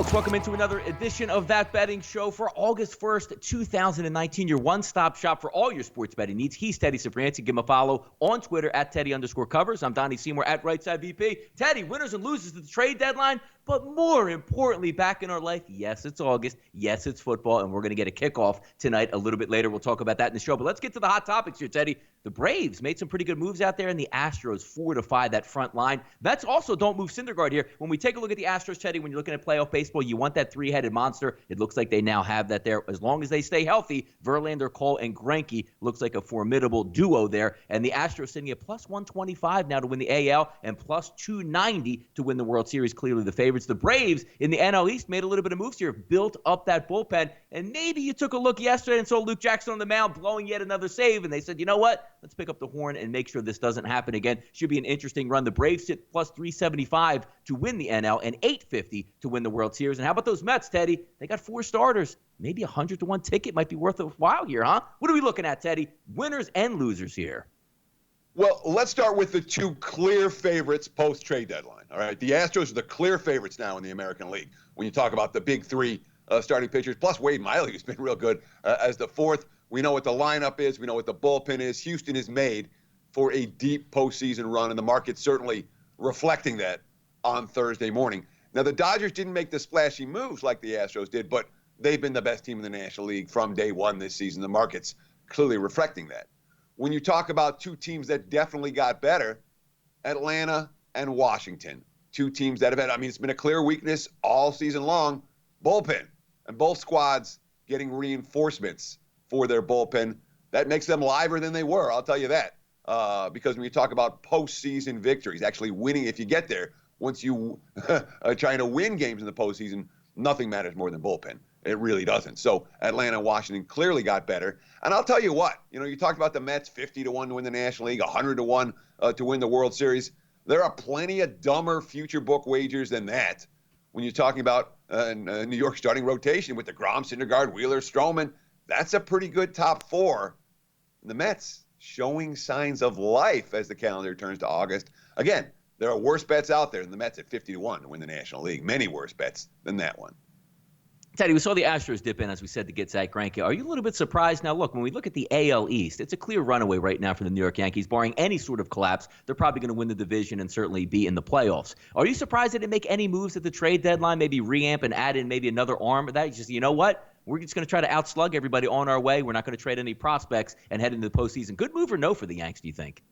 folks, welcome into another edition of That Betting Show for August 1st, 2019, your one-stop shop for all your sports betting needs. He's Teddy Cibrianti. Give him a follow on Twitter at Teddy_covers. I'm Donnie Seymour at Rightside VP. Teddy, winners and losers at the trade deadline, but more importantly, back in our life, yes, it's August, yes, it's football, and we're going to get a kickoff tonight a little bit later. We'll talk about that in the show, but let's get to the hot topics here, Teddy. The Braves made some pretty good moves out there, and the Astros fortified that front line. Mets also don't move Syndergaard here. When we take a look at the Astros, Teddy, when you're looking at playoff baseball, you want that three-headed monster. It looks like they now have that there. As long as they stay healthy, Verlander, Cole, and Greinke looks like a formidable duo there. And the Astros sitting at plus 125 now to win the AL and plus 290 to win the World Series. Clearly the favorites. The Braves in the NL East made a little bit of moves here, built up that bullpen. And maybe you took a look yesterday and saw Luke Jackson on the mound blowing yet another save, and they said, you know what? Let's pick up the horn and make sure this doesn't happen again. Should be an interesting run. The Braves sit plus 375 to win the NL and 850 to win the World Series. And how about those Mets, Teddy? They got 4 starters. Maybe a 100-to-1 ticket might be worth a while here, huh? What are we looking at, Teddy? Winners and losers here. Well, let's start with the 2 clear favorites post-trade deadline. All right, the Astros are the clear favorites now in the American League. When you talk about the big 3 starting pitchers, plus Wade Miley, who's been real good as the 4th. We know what the lineup is. We know what the bullpen is. Houston is made for a deep postseason run, and the market's certainly reflecting that on Thursday morning. Now, the Dodgers didn't make the splashy moves like the Astros did, but they've been the best team in the National League from day one this season. The market's clearly reflecting that. When you talk about 2 teams that definitely got better, Atlanta and Washington, 2 teams that have had, it's been a clear weakness all season long, bullpen. And both squads getting reinforcements for their bullpen. That makes them liver than they were, I'll tell you that. Because when you talk about postseason victories, actually winning if you get there, once you are trying to win games in the postseason, nothing matters more than bullpen. It really doesn't. So Atlanta and Washington clearly got better. And I'll tell you what, you talked about the Mets 50-1 to win the National League, 100-1 to win the World Series. There are plenty of dumber future book wagers than that. When you're talking about New York starting rotation with DeGrom, Syndergaard, Wheeler, Stroman, that's a pretty good top 4. And the Mets showing signs of life as the calendar turns to August. Again, there are worse bets out there than the Mets at 50-1 to win the National League. Many worse bets than that one. Teddy, we saw the Astros dip in, as we said, to get Zach Greinke. Are you a little bit surprised? Now, look, when we look at the AL East, it's a clear runaway right now for the New York Yankees. Barring any sort of collapse, they're probably going to win the division and certainly be in the playoffs. Are you surprised they didn't make any moves at the trade deadline, maybe reamp and add in maybe another arm of that? You just, you know what? We're just going to try to outslug everybody on our way. We're not going to trade any prospects and head into the postseason. Good move or no for the Yanks, do you think?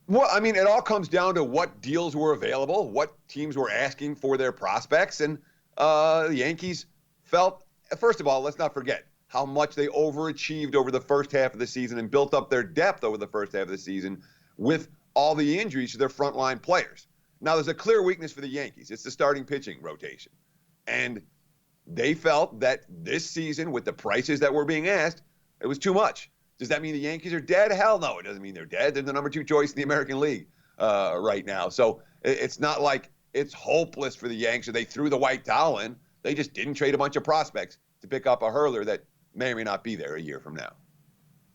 Well, it all comes down to what deals were available, what teams were asking for their prospects, and the Yankees felt, first of all, let's not forget how much they overachieved over the first half of the season and built up their depth over the first half of the season with all the injuries to their frontline players. Now, there's a clear weakness for the Yankees. It's the starting pitching rotation. And they felt that this season, with the prices that were being asked, it was too much. Does that mean the Yankees are dead? Hell no, it doesn't mean they're dead. They're the number 2 choice in the American League right now. So it's not like it's hopeless for the Yanks or they threw the white towel in. They just didn't trade a bunch of prospects to pick up a hurler that may or may not be there a year from now.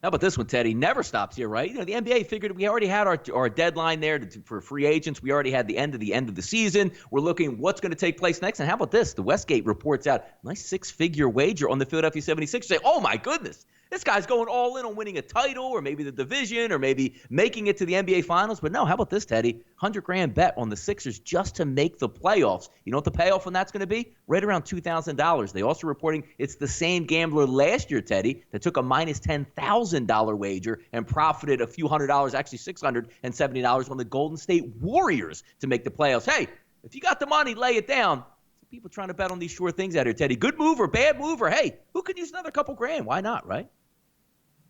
How about this one, Teddy? Never stops here, right? The NBA figured we already had our deadline there for free agents. We already had the end of the season. We're looking what's going to take place next. And how about this? The Westgate reports out nice 6-figure wager on the Philadelphia 76ers. Say, oh, my goodness. This guy's going all in on winning a title or maybe the division or maybe making it to the NBA Finals. But no, how about this, Teddy? $100,000 bet on the Sixers just to make the playoffs. You know what the payoff on that's going to be? Right around $2,000. They also reporting it's the same gambler last year, Teddy, that took a minus $10,000 wager and profited a few $100, actually $670 on the Golden State Warriors to make the playoffs. Hey, if you got the money, lay it down. Some people trying to bet on these sure things out here, Teddy. Good move or bad move or, hey, who could use another couple grand? Why not, right?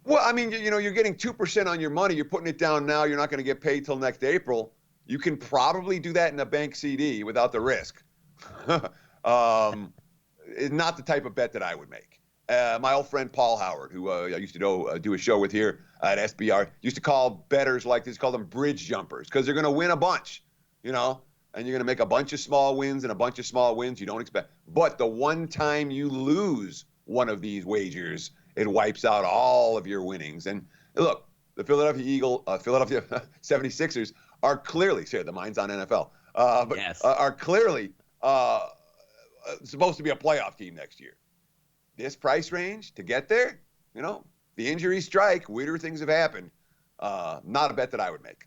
Well, you're getting 2% on your money. You're putting it down now. You're not going to get paid till next April. You can probably do that in a bank CD without the risk. It's not the type of bet that I would make. My old friend Paul Howard, who I used to do a show with here at SBR, used to call bettors like this, call them bridge jumpers, because they're going to win a bunch, and you're going to make a bunch of small wins and a bunch of small wins you don't expect. But the one time you lose one of these wagers, it wipes out all of your winnings. And look, the Philadelphia 76ers are clearly, the mind's on NFL, are clearly a supposed to be a playoff team next year. This price range to get there, the injuries strike, weirder things have happened. Not a bet that I would make.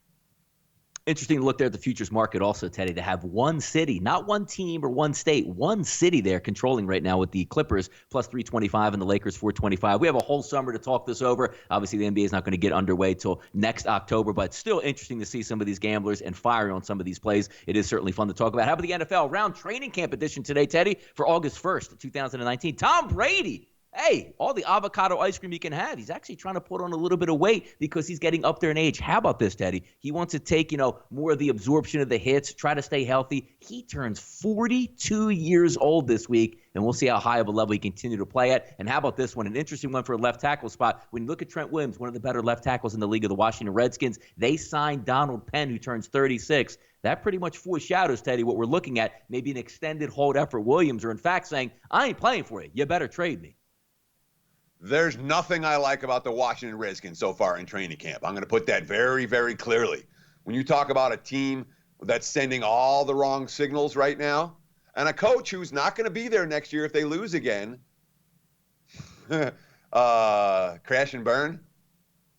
Interesting to look there at the futures market also, Teddy, to have one city, not one team or one state, one city there controlling right now with the Clippers plus 325 and the Lakers 425. We have a whole summer to talk this over. Obviously, the NBA is not going to get underway till next October, but still interesting to see some of these gamblers and fire on some of these plays. It is certainly fun to talk about. How about the NFL round training camp edition today, Teddy, for August 1st, 2019? Tom Brady. Hey, all the avocado ice cream you can have. He's actually trying to put on a little bit of weight because he's getting up there in age. How about this, Teddy? He wants to take, more of the absorption of the hits, try to stay healthy. He turns 42 years old this week, and we'll see how high of a level he continue to play at. And how about this one? An interesting one for a left tackle spot. When you look at Trent Williams, one of the better left tackles in the league of the Washington Redskins, they signed Donald Penn, who turns 36. That pretty much foreshadows, Teddy, what we're looking at, maybe an extended hold effort Williams, or in fact saying, I ain't playing for you. You better trade me. There's nothing I like about the Washington Redskins so far in training camp. I'm going to put that very, very clearly. When you talk about a team that's sending all the wrong signals right now, and a coach who's not going to be there next year if they lose again, crash and burn,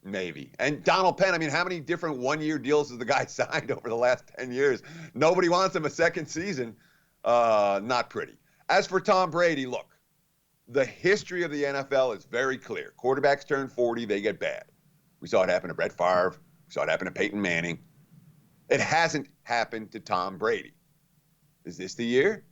maybe. And Donald Penn, how many different one-year deals has the guy signed over the last 10 years? Nobody wants him a second season. Not pretty. As for Tom Brady, look. The history of the NFL is very clear. Quarterbacks turn 40, they get bad. We saw it happen to Brett Favre. We saw it happen to Peyton Manning. It hasn't happened to Tom Brady. Is this the year?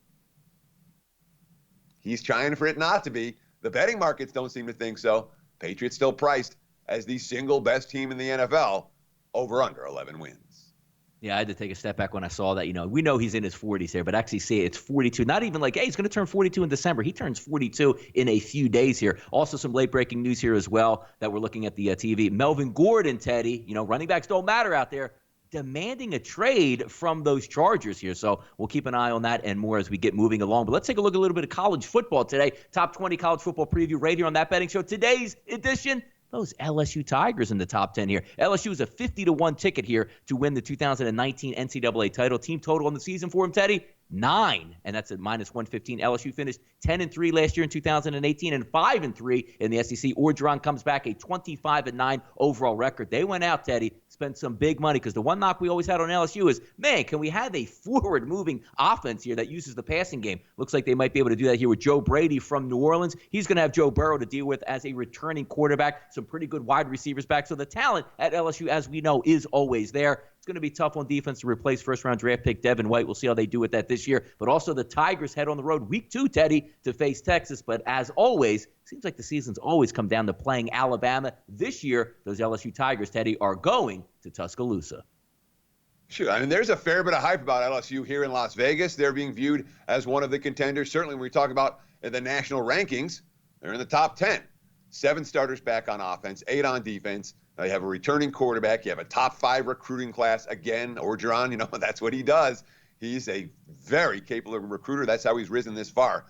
He's trying for it not to be. The betting markets don't seem to think so. Patriots still priced as the single best team in the NFL, over under 11 wins. Yeah, I had to take a step back when I saw that. We know he's in his 40s there, but actually see it's 42. Not even like, hey, he's going to turn 42 in December. He turns 42 in a few days here. Also, some late-breaking news here as well that we're looking at the TV. Melvin Gordon, Teddy, running backs don't matter out there, demanding a trade from those Chargers here. So we'll keep an eye on that and more as we get moving along. But let's take a look at a little bit of college football today. Top 20 college football preview right here on That Betting Show. Today's edition, those LSU Tigers in the top 10 here. LSU is a 50-1 ticket here to win the 2019 NCAA title. Team total on the season for him, Teddy, 9, and that's at minus 115. LSU finished 10-3 last year in 2018 and 5-3 in the SEC. Orgeron comes back a 25-9 overall record. They went out, Teddy, spent some big money because the one knock we always had on LSU is, man, can we have a forward-moving offense here that uses the passing game? Looks like they might be able to do that here with Joe Brady from New Orleans. He's going to have Joe Burrow to deal with as a returning quarterback, some pretty good wide receivers back. So the talent at LSU, as we know, is always there. It's going to be tough on defense to replace first-round draft pick Devin White. We'll see how they do with that this year. But also the Tigers head on the road week 2, Teddy, to face Texas. But as always, seems like the season's always come down to playing Alabama. This year, those LSU Tigers, Teddy, are going to Tuscaloosa. Sure. There's a fair bit of hype about LSU here in Las Vegas. They're being viewed as one of the contenders. Certainly when we talk about the national rankings, they're in the top 10. 7 starters back on offense, 8 on defense. You have a returning quarterback. You have a top 5 recruiting class. Again, Orgeron, that's what he does. He's a very capable recruiter. That's how he's risen this far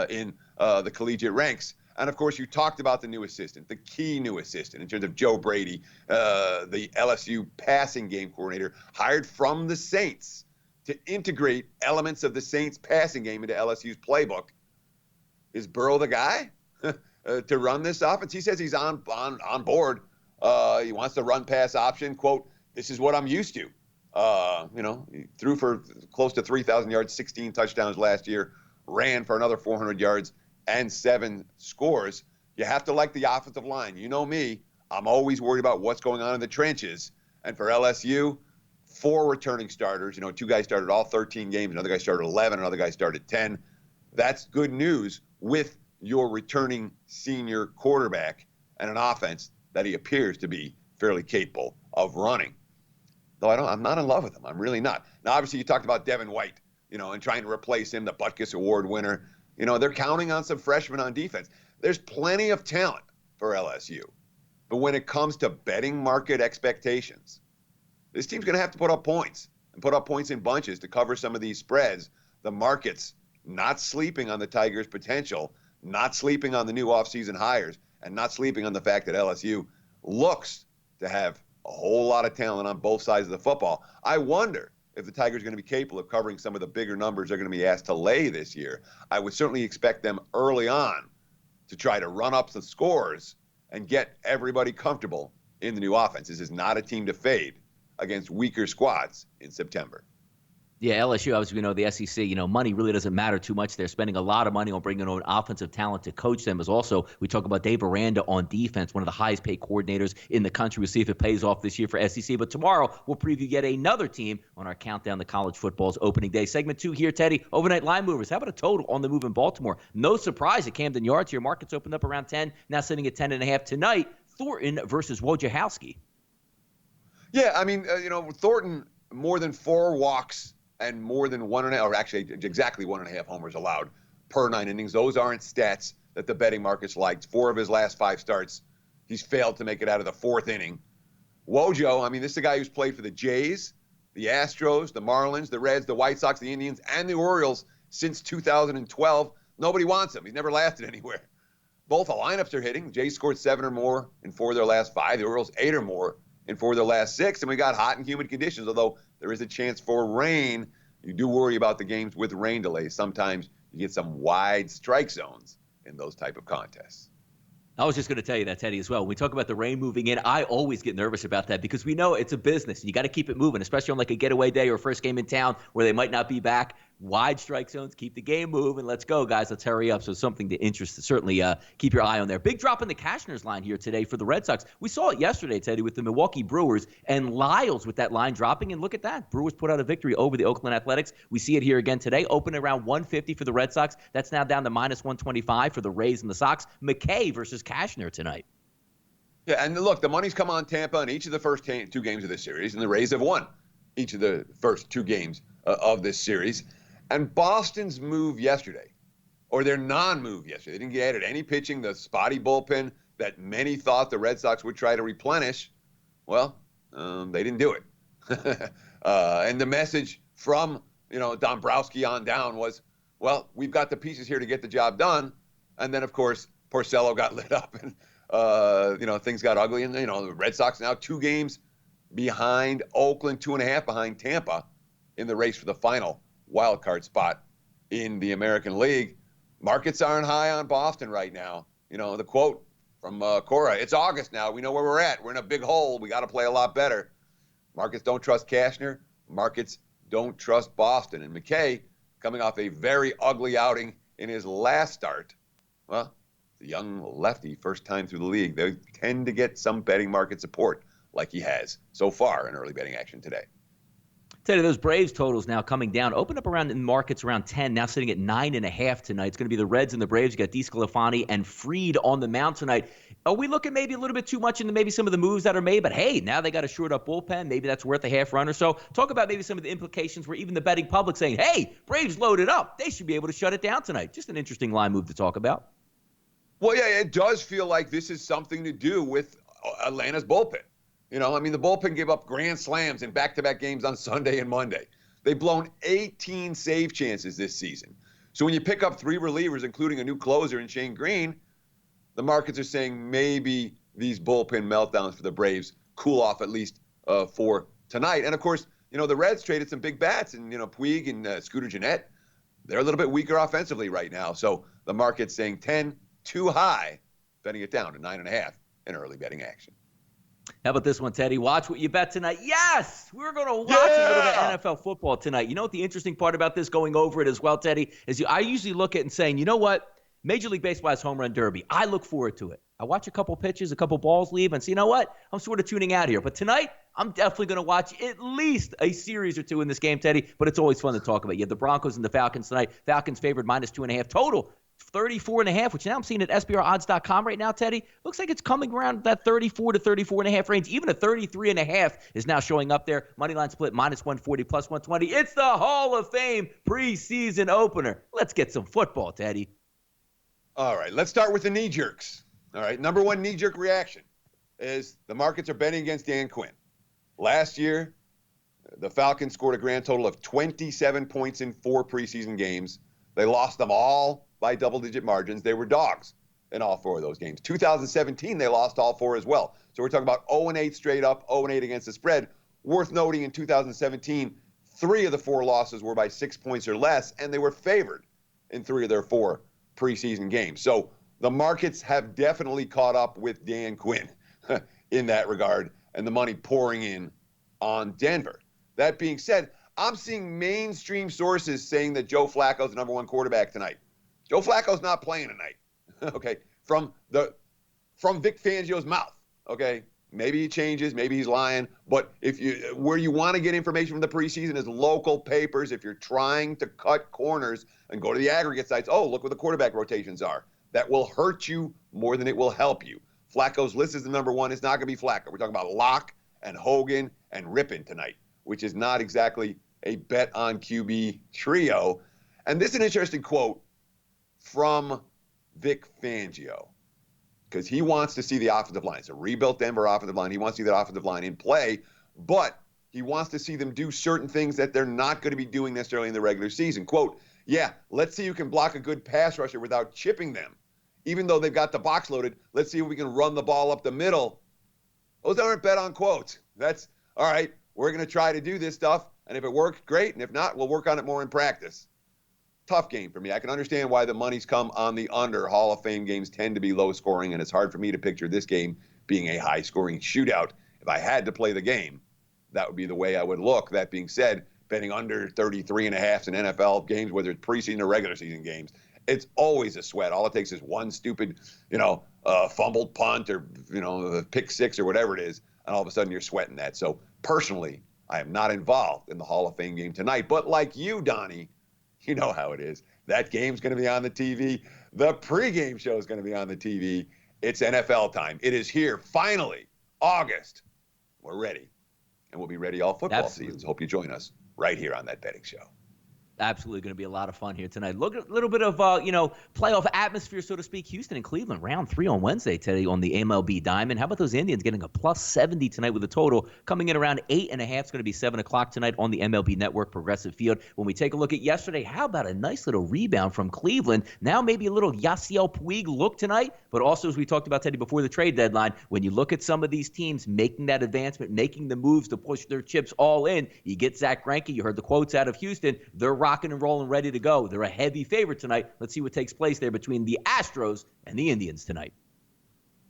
in the collegiate ranks. And, of course, you talked about the new assistant, the key new assistant in terms of Joe Brady, the LSU passing game coordinator, hired from the Saints to integrate elements of the Saints passing game into LSU's playbook. Is Burrow the guy to run this offense? He says he's on board. He wants the run-pass option. Quote, this is what I'm used to. He threw for close to 3,000 yards, 16 touchdowns last year, ran for another 400 yards and 7 scores. You have to like the offensive line. You know me. I'm always worried about what's going on in the trenches. And for LSU, 4 returning starters. 2 guys started all 13 games. Another guy started 11. Another guy started 10. That's good news with your returning senior quarterback and an offense that he appears to be fairly capable of running. Though I'm not in love with him. I'm really not. Now, obviously, you talked about Devin White, and trying to replace him, the Butkus Award winner. They're counting on some freshmen on defense. There's plenty of talent for LSU. But when it comes to betting market expectations, this team's going to have to put up points and put up points in bunches to cover some of these spreads. The market's not sleeping on the Tigers' potential, not sleeping on the new offseason hires, and not sleeping on the fact that LSU looks to have a whole lot of talent on both sides of the football. I wonder if the Tigers are going to be capable of covering some of the bigger numbers they're going to be asked to lay this year. I would certainly expect them early on to try to run up the scores and get everybody comfortable in the new offense. This is not a team to fade against weaker squads in September. Yeah, LSU, obviously, we know the SEC, money really doesn't matter too much. They're spending a lot of money on bringing on offensive talent to coach them. As also, we talk about Dave Aranda on defense, one of the highest paid coordinators in the country. We'll see if it pays off this year for SEC. But tomorrow, we'll preview yet another team on our countdown to college football's opening day. Segment 2 here, Teddy. Overnight line movers. How about a total on the move in Baltimore? No surprise at Camden Yards here. Markets opened up around 10, now sitting at 10.5 tonight. Thornton versus Wojciechowski. Yeah, I mean, Thornton, more than 4 walks and more than 1.5, or actually exactly 1.5 homers allowed per 9 innings. Those aren't stats that the betting markets liked. 4 of his last 5 starts, he's failed to make it out of the 4th inning. Wojo, I mean, this is a guy who's played for the Jays, the Astros, the Marlins, the Reds, the White Sox, the Indians, and the Orioles since 2012. Nobody wants him. He's never lasted anywhere. Both the lineups are hitting. The Jays scored 7 or more in 4 of their last 5. The Orioles 8 or more in 4 of their last 6. And we got hot and humid conditions, although there is a chance for rain. You do worry about the games with rain delays. Sometimes you get some wide strike zones in those type of contests. I was just going to tell you that, Teddy, as well. When we talk about the rain moving in, I always get nervous about that because we know it's a business. You got to keep it moving, especially on like a getaway day or first game in town where they might not be back. Wide strike zones, keep the game moving. Let's go, guys. Let's hurry up. So something to certainly keep your eye on there. Big drop in the Cashner's line here today for the Red Sox. We saw it yesterday, Teddy, with the Milwaukee Brewers and Lyles with that line dropping. And look at that. Brewers put out a victory over the Oakland Athletics. We see it here again today. Open around 150 for the Red Sox. That's now down to minus 125 for the Rays and the Sox. McKay versus Cashner tonight. Yeah, and look, the money's come on Tampa in each of the first 2 games of this series, and the Rays have won each of the first 2 games of this series. And Boston's move yesterday, or their non-move yesterday, they didn't get added any pitching, the spotty bullpen that many thought the Red Sox would try to replenish. Well, they didn't do it. And the message from, Dombrowski on down was, well, we've got the pieces here to get the job done. And then, of course, Porcello got lit up and, things got ugly. And, the Red Sox now 2 games behind Oakland, 2.5 behind Tampa in the race for the final wild card spot in the American League. Markets aren't high on Boston right now. The quote from Cora, it's August now. We know where we're at. We're in a big hole. We got to play a lot better. Markets don't trust Cashner. Markets don't trust Boston. And McKay, coming off a very ugly outing in his last start, well, the young lefty, first time through the league, they tend to get some betting market support like he has so far in early betting action today. Teddy, those Braves totals now coming down. Open up around in markets around 10, now sitting at 9.5 tonight. It's going to be the Reds and the Braves. You got DeSclafani and Fried on the mound tonight. Are we looking maybe a little bit too much into maybe some of the moves that are made? But hey, now they got a shored up bullpen. Maybe that's worth a half run or so. Talk about maybe some of the implications where even the betting public saying, hey, Braves loaded up. They should be able to shut it down tonight. Just an interesting line move to talk about. Well, yeah, it does feel like this is something to do with Atlanta's bullpen. The bullpen gave up grand slams in back-to-back games on Sunday and Monday. They've blown 18 save chances this season. So when you pick up 3 relievers, including a new closer in Shane Green, the markets are saying maybe these bullpen meltdowns for the Braves cool off at least for tonight. And, of course, the Reds traded some big bats, and, Puig and Scooter Gennett, they're a little bit weaker offensively right now. So the market's saying 10, too high, betting it down to 9.5 in early betting action. How about this one, Teddy? Watch what you bet tonight. Yes, we're going to watch a little bit of NFL football tonight. You know what the interesting part about this, going over it as well, Teddy, is I usually look at it and saying, you know what? Major League Baseball has home run derby. I look forward to it. I watch a couple pitches, a couple balls leave, and say, you know what? I'm sort of tuning out here. But tonight, I'm definitely going to watch at least a series or 2 in this game, Teddy. But it's always fun to talk about. You have the Broncos and the Falcons tonight. Falcons favored minus 2.5 total. 34.5, which now I'm seeing at SBRodds.com right now, Teddy. Looks like it's coming around that 34 to 34.5 range. Even a 33.5 is now showing up there. Moneyline split minus 140 plus 120. It's the Hall of Fame preseason opener. Let's get some football, Teddy. All right, let's start with the knee jerks. All right, number one knee jerk reaction is the markets are betting against Dan Quinn. Last year, the Falcons scored a grand total of 27 points in 4 preseason games. They lost them all by double-digit margins. They were dogs in all 4 of those games. 2017, they lost all 4 as well. So we're talking about 0-8 straight up, 0-8 against the spread. Worth noting in 2017, 3 of the 4 losses were by 6 points or less, and they were favored in 3 of their 4 preseason games. So the markets have definitely caught up with Dan Quinn in that regard, and the money pouring in on Denver. That being said, I'm seeing mainstream sources saying that Joe Flacco's the number 1 quarterback tonight. Joe Flacco's not playing tonight. Okay, from Vic Fangio's mouth. Okay, maybe he changes, maybe he's lying, but where you want to get information from the preseason is local papers. If you're trying to cut corners and go to the aggregate sites, oh, look what the quarterback rotations are. That will hurt you more than it will help you. Flacco's list is the number 1. It's not going to be Flacco. We're talking about Locke and Hogan and Rippon tonight, which is not exactly a bet on QB trio. And this is an interesting quote from Vic Fangio, because he wants to see the offensive line. It's a rebuilt Denver offensive line. He wants to see that offensive line in play, but he wants to see them do certain things that they're not going to be doing necessarily in the regular season. Quote, yeah, let's see who can block a good pass rusher without chipping them. Even though they've got the box loaded, let's see if we can run the ball up the middle. Those aren't bet on quotes. That's, all right, we're going to try to do this stuff, and if it works, great, and if not, we'll work on it more in practice. Tough game for me. I can understand why the money's come on the under. Hall of Fame games tend to be low scoring, and it's hard for me to picture this game being a high scoring shootout. If I had to play the game, that would be the way I would look. That being said, betting under 33.5 in NFL games, whether it's preseason or regular season games, it's always a sweat. All it takes is one stupid, fumbled punt or, pick six or whatever it is, and all of a sudden you're sweating that. So personally, I am not involved in the Hall of Fame game tonight. But like you, Donnie, you know how it is. That game's going to be on the TV. The pregame show is going to be on the TV. It's NFL time. It is here, finally, August. We're ready. And we'll be ready all football seasons. Hope you join us right here on That Betting Show. Absolutely going to be a lot of fun here tonight. Look at a little bit of, playoff atmosphere, so to speak. Houston and Cleveland, round 3 on Wednesday today on the MLB Diamond. How about those Indians getting a plus 70 tonight with a total coming in around 8.5? It's going to be 7 o'clock tonight on the MLB Network Progressive Field. When we take a look at yesterday, how about a nice little rebound from Cleveland? Now maybe a little Yasiel Puig look tonight, but also as we talked about, Teddy, before the trade deadline, when you look at some of these teams making that advancement, making the moves to push their chips all in, you get Zach Greinke. You heard the quotes out of Houston. They're rocking and rolling, ready to go. They're a heavy favorite tonight. Let's see what takes place there between the Astros and the Indians tonight.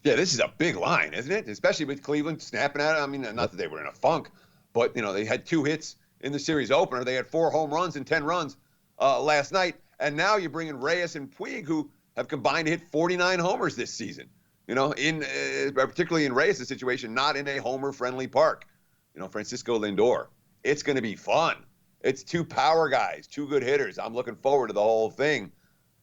Yeah, this is a big line, isn't it? Especially with Cleveland snapping at it. I mean, not that they were in a funk, but, they had 2 hits in the series opener. They had 4 home runs and 10 runs last night. And now you're bringing Reyes and Puig, who have combined to hit 49 homers this season. Particularly in Reyes' situation, not in a homer-friendly park. Francisco Lindor. It's going to be fun. It's 2 power guys, 2 good hitters. I'm looking forward to the whole thing.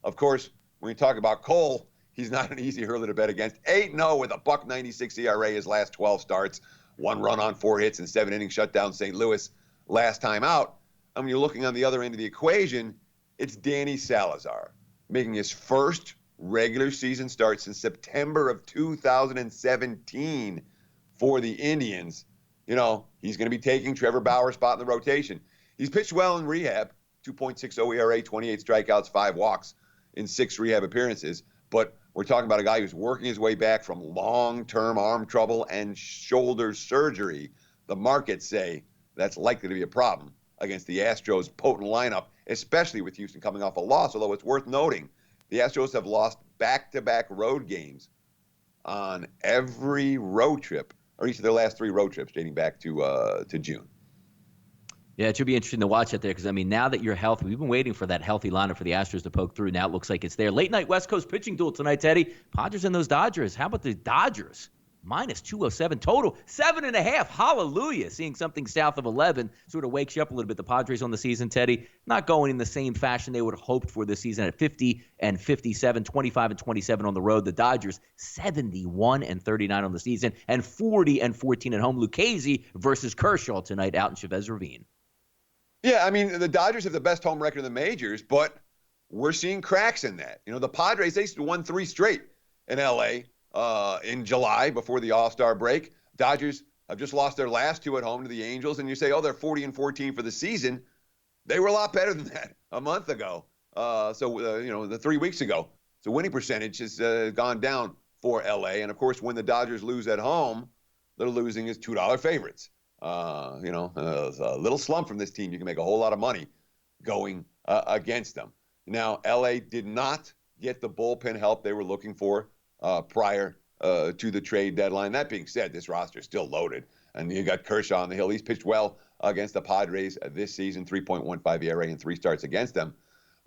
Of course, when you talk about Cole, he's not an easy hurler to bet against. 8-0 with a .196 ERA his last 12 starts. 1 run on 4 hits and 7 innings shut down St. Louis last time out. You're looking on the other end of the equation, it's Danny Salazar making his first regular season start since September of 2017 for the Indians. He's going to be taking Trevor Bauer's spot in the rotation. He's pitched well in rehab, 2.60 ERA, 28 strikeouts, 5 walks in 6 rehab appearances. But we're talking about a guy who's working his way back from long-term arm trouble and shoulder surgery. The markets say that's likely to be a problem against the Astros' potent lineup, especially with Houston coming off a loss, although it's worth noting the Astros have lost back-to-back road games on every road trip, or each of their last 3 road trips dating back to June. Yeah, it should be interesting to watch it there because, now that you're healthy, we've been waiting for that healthy lineup for the Astros to poke through. Now it looks like it's there. Late night West Coast pitching duel tonight, Teddy. Padres and those Dodgers. How about the Dodgers? Minus 207 total. 7.5. Hallelujah. Seeing something south of 11 sort of wakes you up a little bit. The Padres on the season, Teddy, not going in the same fashion they would have hoped for this season at 50-57, 25-27 on the road. The Dodgers, 71-39 on the season, and 40-14 at home. Lucchesi versus Kershaw tonight out in Chavez Ravine. Yeah, the Dodgers have the best home record in the majors, but we're seeing cracks in that. The Padres, they won 3 straight in L.A. In July before the All-Star break. Dodgers have just lost their last 2 at home to the Angels, and you say, they're 40-14 for the season. They were a lot better than that a month ago. The 3 weeks ago. So winning percentage has gone down for L.A., and of course, when the Dodgers lose at home, they're losing as $2 favorites. A little slump from this team. You can make a whole lot of money going against them. Now, LA did not get the bullpen help they were looking for prior to the trade deadline. That being said, this roster is still loaded. And you got Kershaw on the hill. He's pitched well against the Padres this season, 3.15 ERA in 3 starts against them.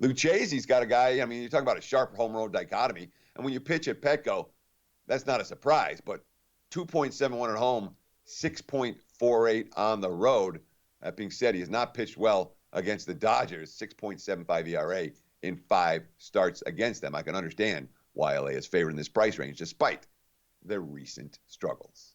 Lucchese's got a guy, I mean, you're talking about a sharp home road dichotomy. And when you pitch at Petco, that's not a surprise. But 2.71 at home, 6.48 on the road. That being said, he has not pitched well against the Dodgers, 6.75 ERA in 5 starts against them. I can understand why LA is favored in this price range, despite their recent struggles.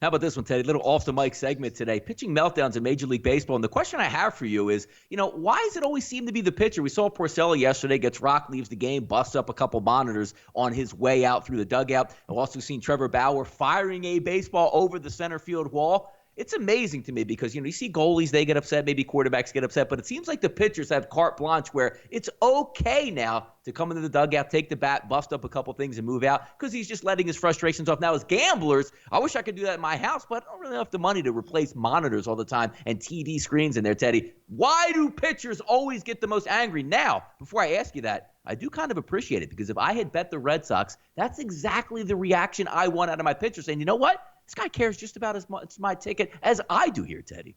How about this one, Teddy? A little off-the-mic segment today. Pitching meltdowns in Major League Baseball. And the question I have for you is, why does it always seem to be the pitcher? We saw Porcello yesterday, gets rocked, leaves the game, busts up a couple monitors on his way out through the dugout. I've also seen Trevor Bauer firing a baseball over the center field wall. It's amazing to me because, you see goalies, they get upset, maybe quarterbacks get upset, but it seems like the pitchers have carte blanche where it's okay now to come into the dugout, take the bat, bust up a couple things and move out because he's just letting his frustrations off. Now, as gamblers, I wish I could do that in my house, but I don't really have the money to replace monitors all the time and TV screens in there, Teddy. Why do pitchers always get the most angry? Now, before I ask you that, I do kind of appreciate it because if I had bet the Red Sox, that's exactly the reaction I want out of my pitcher saying, you know what? This guy cares just about as much my ticket as I do here, Teddy.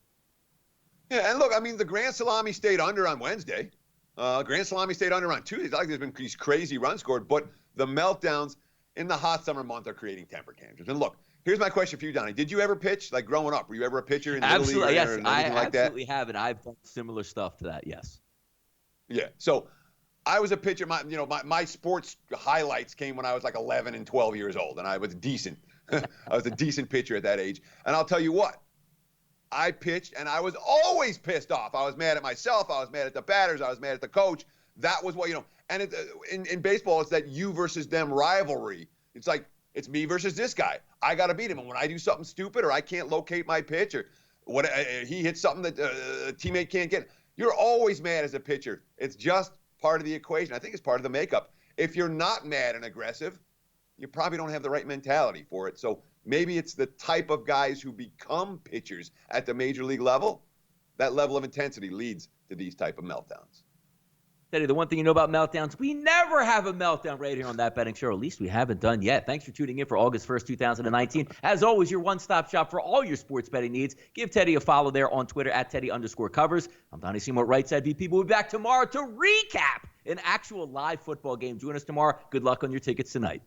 Yeah, and look, I mean, the Grand Salami stayed under on Wednesday. Grand Salami stayed under on Tuesday. It's not like there's been these crazy runs scored, but the meltdowns in the hot summer month are creating temper tantrums. And look, here's my question for you, Donnie. Did you ever pitch, like growing up? Were you ever a pitcher in the Little League or anything like that? I absolutely have, and I've done similar stuff to that, yes. Yeah, so I was a pitcher. My sports highlights came when I was like 11 and 12 years old, and I was decent. I was a decent pitcher at that age. And I'll tell you what, I pitched and I was always pissed off. I was mad at myself. I was mad at the batters. I was mad at the coach. That was what, and in baseball, it's that you versus them rivalry. It's like, it's me versus this guy. I got to beat him. And when I do something stupid or I can't locate my pitch or what, he hits something that a teammate can't get, you're always mad as a pitcher. It's just part of the equation. I think it's part of the makeup. If you're not mad and aggressive, you probably don't have the right mentality for it. So maybe it's the type of guys who become pitchers at the major league level. That level of intensity leads to these type of meltdowns. Teddy, the one thing you know about meltdowns, we never have a meltdown right here on That Betting Show. At least we haven't done yet. Thanks for tuning in for August 1st, 2019. As always, your one-stop shop for all your sports betting needs. Give Teddy a follow there on Twitter at Teddy_covers. I'm Donnie Seymour, Right Side VP. We'll be back tomorrow to recap an actual live football game. Join us tomorrow. Good luck on your tickets tonight.